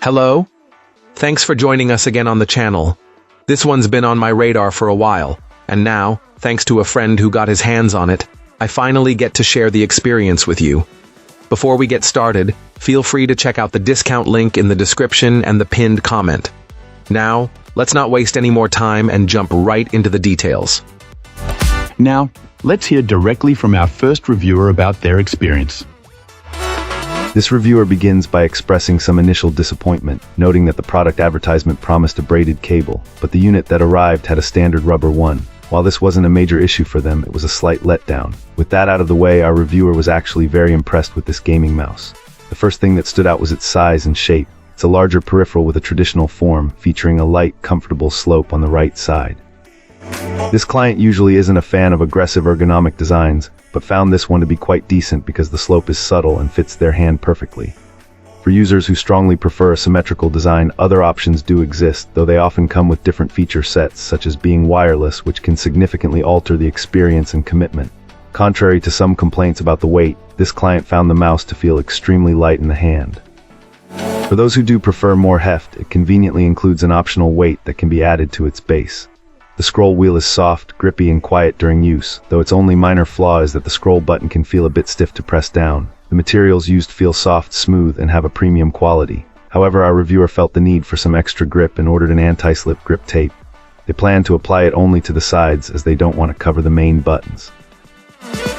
Hello? Thanks for joining us again on the channel. This one's been on my radar for a while, and now, thanks to a friend who got his hands on it, I finally get to share the experience with you. Before we get started, feel free to check out the discount link in the description and the pinned comment. Now, let's not waste any more time and jump right into the details. Now, let's hear directly from our first reviewer about their experience. This reviewer begins by expressing some initial disappointment, noting that the product advertisement promised a braided cable, but the unit that arrived had a standard rubber one. While this wasn't a major issue for them, it was a slight letdown. With that out of the way, our reviewer was actually very impressed with this gaming mouse. The first thing that stood out was its size and shape. It's a larger peripheral with a traditional form, featuring a light, comfortable slope on the right side. This client usually isn't a fan of aggressive ergonomic designs, but found this one to be quite decent because the slope is subtle and fits their hand perfectly. For users who strongly prefer a symmetrical design, other options do exist, though they often come with different feature sets, such as being wireless, which can significantly alter the experience and commitment. Contrary to some complaints about the weight, this client found the mouse to feel extremely light in the hand. For those who do prefer more heft, it conveniently includes an optional weight that can be added to its base. The scroll wheel is soft, grippy, and quiet during use, though its only minor flaw is that the scroll button can feel a bit stiff to press down. The materials used feel soft, smooth, and have a premium quality. However, our reviewer felt the need for some extra grip and ordered an anti-slip grip tape. They plan to apply it only to the sides as they don't want to cover the main buttons.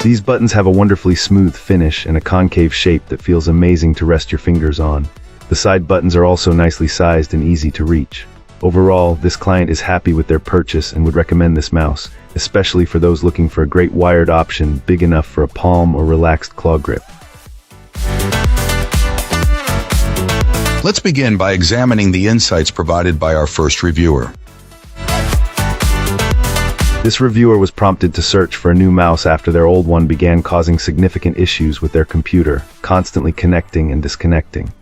These buttons have a wonderfully smooth finish and a concave shape that feels amazing to rest your fingers on. The side buttons are also nicely sized and easy to reach. Overall, this client is happy with their purchase and would recommend this mouse, especially for those looking for a great wired option big enough for a palm or relaxed claw grip. Let's begin by examining the insights provided by our first reviewer. This reviewer was prompted to search for a new mouse after their old one began causing significant issues with their computer, constantly connecting and disconnecting.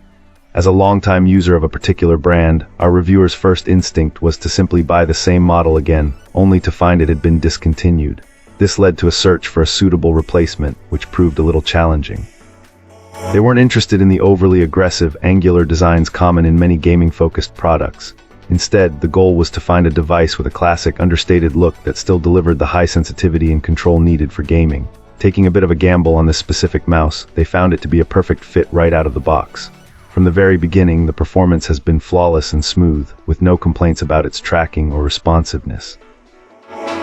As a longtime user of a particular brand, our reviewer's first instinct was to simply buy the same model again, only to find it had been discontinued. This led to a search for a suitable replacement, which proved a little challenging. They weren't interested in the overly aggressive, angular designs common in many gaming-focused products. Instead, the goal was to find a device with a classic, understated look that still delivered the high sensitivity and control needed for gaming. Taking a bit of a gamble on this specific mouse, they found it to be a perfect fit right out of the box. From the very beginning, the performance has been flawless and smooth, with no complaints about its tracking or responsiveness.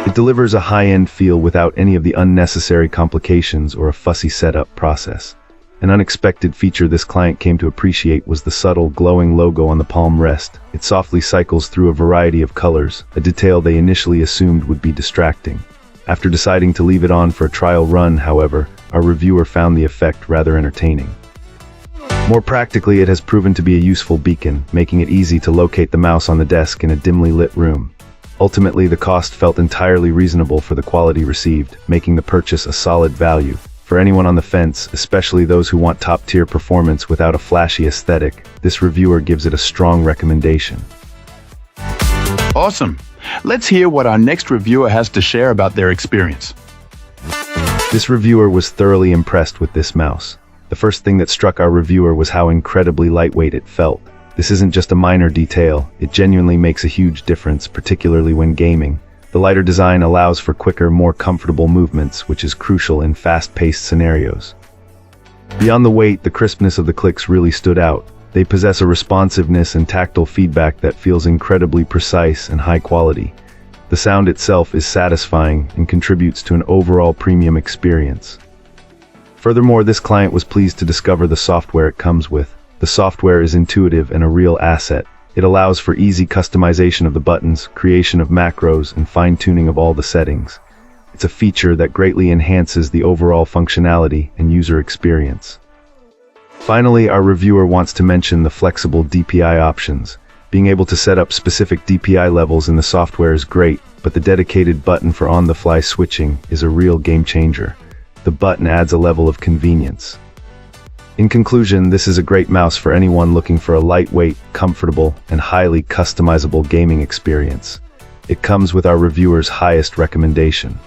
It delivers a high-end feel without any of the unnecessary complications or a fussy setup process. An unexpected feature this client came to appreciate was the subtle, glowing logo on the palm rest. It softly cycles through a variety of colors, a detail they initially assumed would be distracting. After deciding to leave it on for a trial run, however, our reviewer found the effect rather entertaining. More practically, it has proven to be a useful beacon, making it easy to locate the mouse on the desk in a dimly lit room. Ultimately, the cost felt entirely reasonable for the quality received, making the purchase a solid value. For anyone on the fence, especially those who want top-tier performance without a flashy aesthetic, this reviewer gives it a strong recommendation. Awesome! Let's hear what our next reviewer has to share about their experience. This reviewer was thoroughly impressed with this mouse. The first thing that struck our reviewer was how incredibly lightweight it felt. This isn't just a minor detail, it genuinely makes a huge difference, particularly when gaming. The lighter design allows for quicker, more comfortable movements, which is crucial in fast-paced scenarios. Beyond the weight, the crispness of the clicks really stood out. They possess a responsiveness and tactile feedback that feels incredibly precise and high quality. The sound itself is satisfying and contributes to an overall premium experience. Furthermore, this client was pleased to discover the software it comes with. The software is intuitive and a real asset. It allows for easy customization of the buttons, creation of macros, and fine-tuning of all the settings. It's a feature that greatly enhances the overall functionality and user experience. Finally, our reviewer wants to mention the flexible DPI options. Being able to set up specific DPI levels in the software is great, but the dedicated button for on-the-fly switching is a real game changer. The button adds a level of convenience. In conclusion, this is a great mouse for anyone looking for a lightweight, comfortable, and highly customizable gaming experience. It comes with our reviewer's highest recommendation.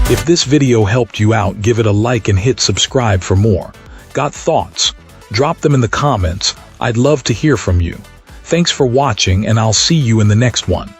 If this video helped you out, give it a like and hit subscribe for more. Got thoughts? Drop them in the comments. I'd love to hear from you. Thanks for watching, and I'll see you in the next one.